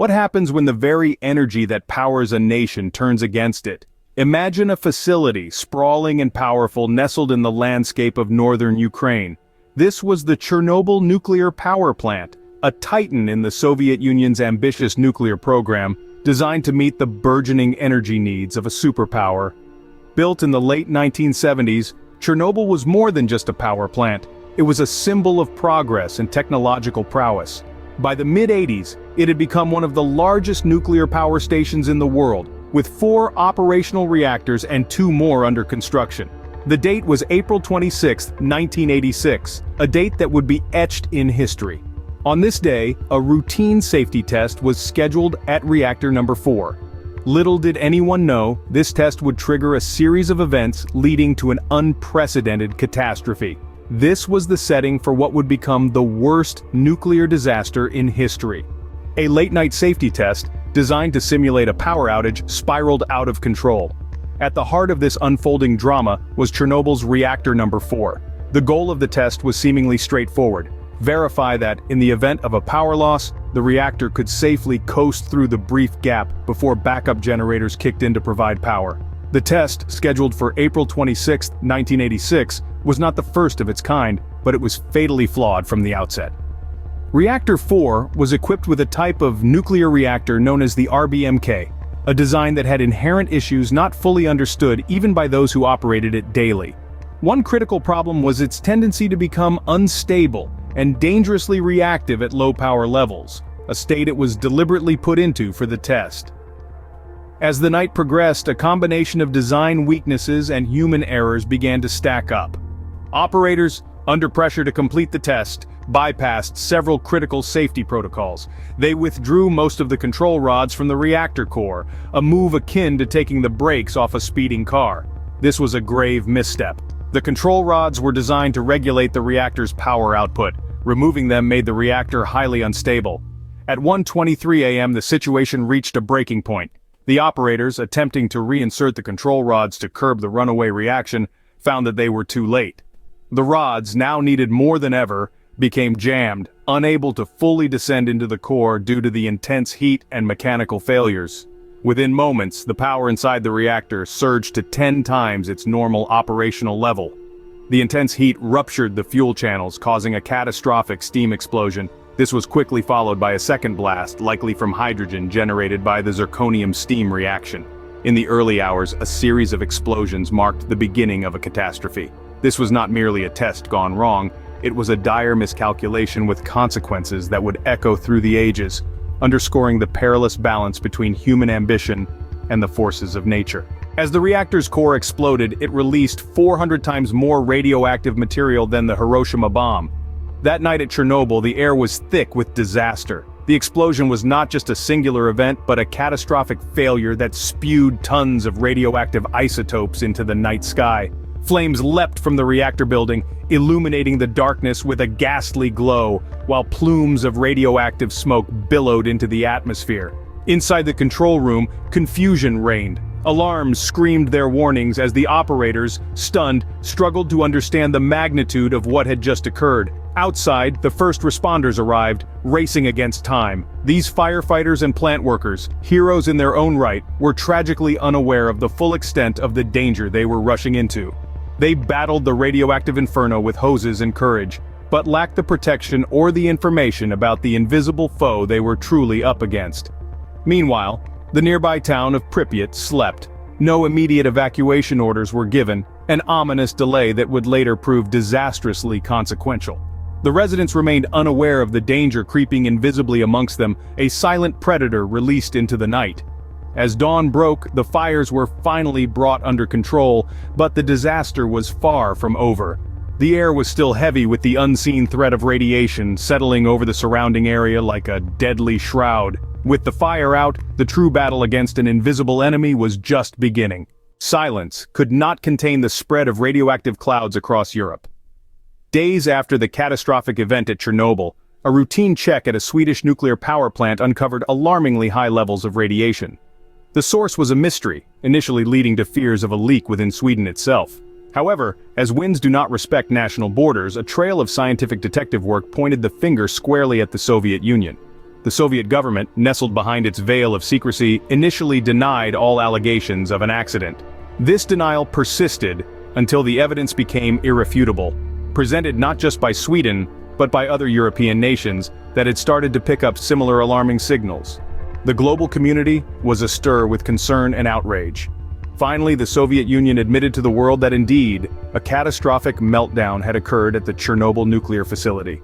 What happens when the very energy that powers a nation turns against it? Imagine a facility, sprawling and powerful, nestled in the landscape of northern Ukraine. This was the Chernobyl nuclear power plant, a titan in the Soviet Union's ambitious nuclear program, designed to meet the burgeoning energy needs of a superpower. Built in the late 1970s, Chernobyl was more than just a power plant. It was a symbol of progress and technological prowess. By the mid-80s, it had become one of the largest nuclear power stations in the world, with 4 operational reactors and 2 more under construction. The date was April 26, 1986, a date that would be etched in history. On this day, a routine safety test was scheduled at reactor number 4. Little did anyone know, this test would trigger a series of events leading to an unprecedented catastrophe. This was the setting for what would become the worst nuclear disaster in history. A late-night safety test, designed to simulate a power outage, spiraled out of control. At the heart of this unfolding drama was Chernobyl's reactor number 4. The goal of the test was seemingly straightforward: verify that, in the event of a power loss, the reactor could safely coast through the brief gap before backup generators kicked in to provide power. The test, scheduled for April 26, 1986, was not the first of its kind, but it was fatally flawed from the outset. Reactor 4 was equipped with a type of nuclear reactor known as the RBMK, a design that had inherent issues not fully understood even by those who operated it daily. One critical problem was its tendency to become unstable and dangerously reactive at low power levels, a state it was deliberately put into for the test. As the night progressed, a combination of design weaknesses and human errors began to stack up. Operators, under pressure to complete the test, bypassed several critical safety protocols. They withdrew most of the control rods from the reactor core, a move akin to taking the brakes off a speeding car. This was a grave misstep. The control rods were designed to regulate the reactor's power output. Removing them made the reactor highly unstable. At 1:23 a.m. the situation reached a breaking point. The operators, attempting to reinsert the control rods to curb the runaway reaction, found that they were too late. The rods, now needed more than ever, became jammed, unable to fully descend into the core due to the intense heat and mechanical failures. Within moments, the power inside the reactor surged to 10 times its normal operational level. The intense heat ruptured the fuel channels, causing a catastrophic steam explosion. This was quickly followed by a second blast, likely from hydrogen generated by the zirconium steam reaction. In the early hours, a series of explosions marked the beginning of a catastrophe. This was not merely a test gone wrong, it was a dire miscalculation with consequences that would echo through the ages, underscoring the perilous balance between human ambition and the forces of nature. As the reactor's core exploded, it released 400 times more radioactive material than the Hiroshima bomb. That night at Chernobyl, the air was thick with disaster. The explosion was not just a singular event, but a catastrophic failure that spewed tons of radioactive isotopes into the night sky. Flames leapt from the reactor building, illuminating the darkness with a ghastly glow, while plumes of radioactive smoke billowed into the atmosphere. Inside the control room, confusion reigned. Alarms screamed their warnings as the operators, stunned, struggled to understand the magnitude of what had just occurred. Outside, the first responders arrived, racing against time. These firefighters and plant workers, heroes in their own right, were tragically unaware of the full extent of the danger they were rushing into. They battled the radioactive inferno with hoses and courage, but lacked the protection or the information about the invisible foe they were truly up against. Meanwhile, the nearby town of Pripyat slept. No immediate evacuation orders were given, an ominous delay that would later prove disastrously consequential. The residents remained unaware of the danger creeping invisibly amongst them, a silent predator released into the night. As dawn broke, the fires were finally brought under control, but the disaster was far from over. The air was still heavy with the unseen threat of radiation settling over the surrounding area like a deadly shroud. With the fire out, the true battle against an invisible enemy was just beginning. Silence could not contain the spread of radioactive clouds across Europe. Days after the catastrophic event at Chernobyl, a routine check at a Swedish nuclear power plant uncovered alarmingly high levels of radiation. The source was a mystery, initially leading to fears of a leak within Sweden itself. However, as winds do not respect national borders, a trail of scientific detective work pointed the finger squarely at the Soviet Union. The Soviet government, nestled behind its veil of secrecy, initially denied all allegations of an accident. This denial persisted until the evidence became irrefutable, presented not just by Sweden, but by other European nations that had started to pick up similar alarming signals. The global community was astir with concern and outrage. Finally, the Soviet Union admitted to the world that indeed, a catastrophic meltdown had occurred at the Chernobyl nuclear facility.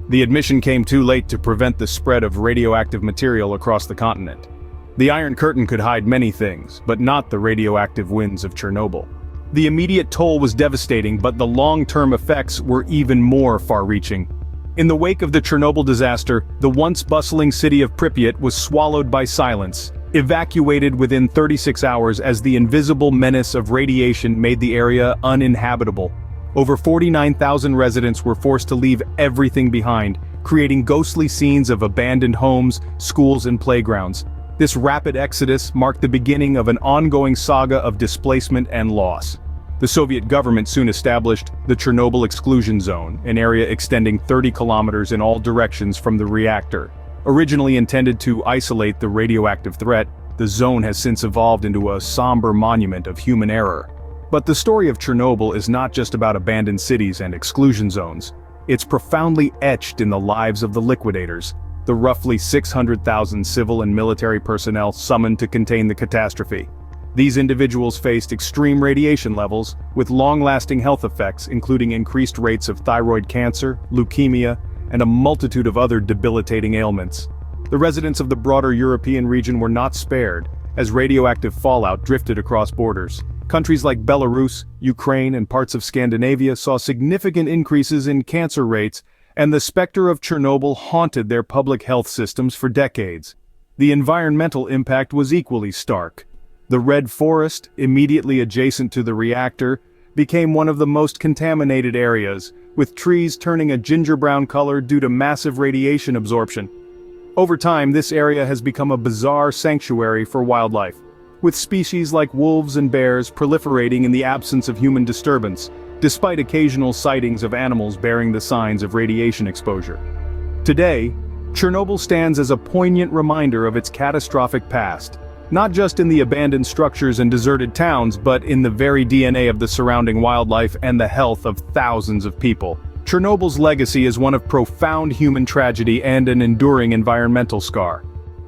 The admission came too late to prevent the spread of radioactive material across the continent. The Iron Curtain could hide many things, but not the radioactive winds of Chernobyl. The immediate toll was devastating, but the long-term effects were even more far-reaching. In the wake of the Chernobyl disaster, the once bustling city of Pripyat was swallowed by silence, evacuated within 36 hours as the invisible menace of radiation made the area uninhabitable. Over 49,000 residents were forced to leave everything behind, creating ghostly scenes of abandoned homes, schools and playgrounds. This rapid exodus marked the beginning of an ongoing saga of displacement and loss. The Soviet government soon established the Chernobyl Exclusion Zone, an area extending 30 kilometers in all directions from the reactor. Originally intended to isolate the radioactive threat, the zone has since evolved into a somber monument of human error. But the story of Chernobyl is not just about abandoned cities and exclusion zones. It's profoundly etched in the lives of the liquidators, the roughly 600,000 civil and military personnel summoned to contain the catastrophe. These individuals faced extreme radiation levels, with long-lasting health effects including increased rates of thyroid cancer, leukemia, and a multitude of other debilitating ailments. The residents of the broader European region were not spared, as radioactive fallout drifted across borders. Countries like Belarus, Ukraine, and parts of Scandinavia saw significant increases in cancer rates, and the specter of Chernobyl haunted their public health systems for decades. The environmental impact was equally stark. The red forest, immediately adjacent to the reactor, became one of the most contaminated areas, with trees turning a ginger-brown color due to massive radiation absorption. Over time, this area has become a bizarre sanctuary for wildlife, with species like wolves and bears proliferating in the absence of human disturbance, despite occasional sightings of animals bearing the signs of radiation exposure. Today, Chernobyl stands as a poignant reminder of its catastrophic past, not just in the abandoned structures and deserted towns, but in the very DNA of the surrounding wildlife and the health of thousands of people. Chernobyl's legacy is one of profound human tragedy and an enduring environmental scar.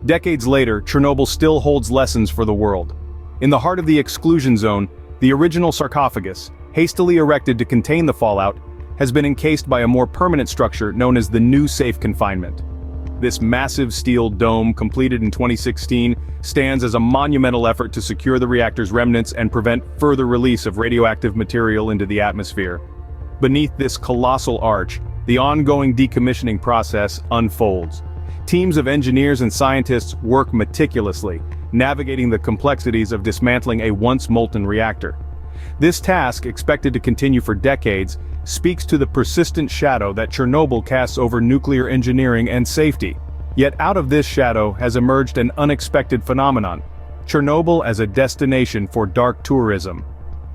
Decades later, Chernobyl still holds lessons for the world. In the heart of the exclusion zone, the original sarcophagus, hastily erected to contain the fallout, has been encased by a more permanent structure known as the new safe confinement. This massive steel dome, completed in 2016, stands as a monumental effort to secure the reactor's remnants and prevent further release of radioactive material into the atmosphere. Beneath this colossal arch, the ongoing decommissioning process unfolds. Teams of engineers and scientists work meticulously, navigating the complexities of dismantling a once molten reactor. This task, expected to continue for decades, speaks to the persistent shadow that Chernobyl casts over nuclear engineering and safety. Yet out of this shadow has emerged an unexpected phenomenon: Chernobyl as a destination for dark tourism.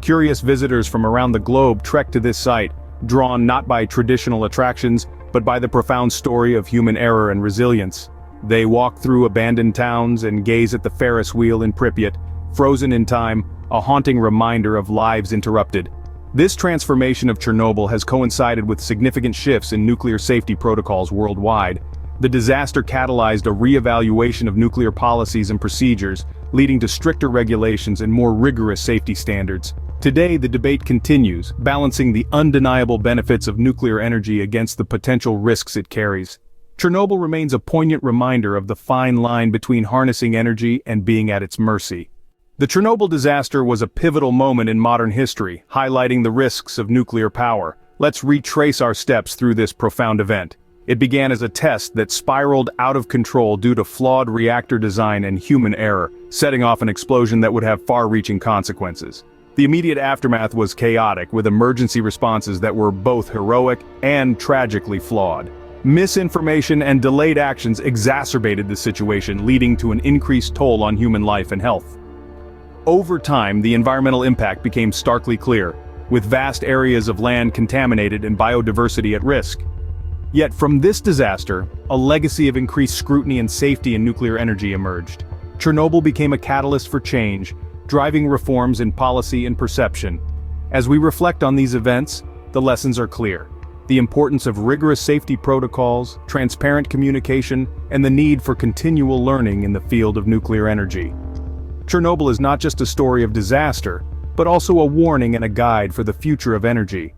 Curious visitors from around the globe trek to this site, drawn not by traditional attractions, but by the profound story of human error and resilience. They walk through abandoned towns and gaze at the Ferris wheel in Pripyat, frozen in time, a haunting reminder of lives interrupted. This transformation of Chernobyl has coincided with significant shifts in nuclear safety protocols worldwide. The disaster catalyzed a re-evaluation of nuclear policies and procedures, leading to stricter regulations and more rigorous safety standards. Today, the debate continues, balancing the undeniable benefits of nuclear energy against the potential risks it carries. Chernobyl remains a poignant reminder of the fine line between harnessing energy and being at its mercy. The Chernobyl disaster was a pivotal moment in modern history, highlighting the risks of nuclear power. Let's retrace our steps through this profound event. It began as a test that spiraled out of control due to flawed reactor design and human error, setting off an explosion that would have far-reaching consequences. The immediate aftermath was chaotic, with emergency responses that were both heroic and tragically flawed. Misinformation and delayed actions exacerbated the situation, leading to an increased toll on human life and health. Over time, the environmental impact became starkly clear, with vast areas of land contaminated and biodiversity at risk. Yet from this disaster, a legacy of increased scrutiny and safety in nuclear energy emerged. Chernobyl became a catalyst for change, driving reforms in policy and perception. As we reflect on these events, the lessons are clear. The importance of rigorous safety protocols, transparent communication, and the need for continual learning in the field of nuclear energy. Chernobyl is not just a story of disaster, but also a warning and a guide for the future of energy.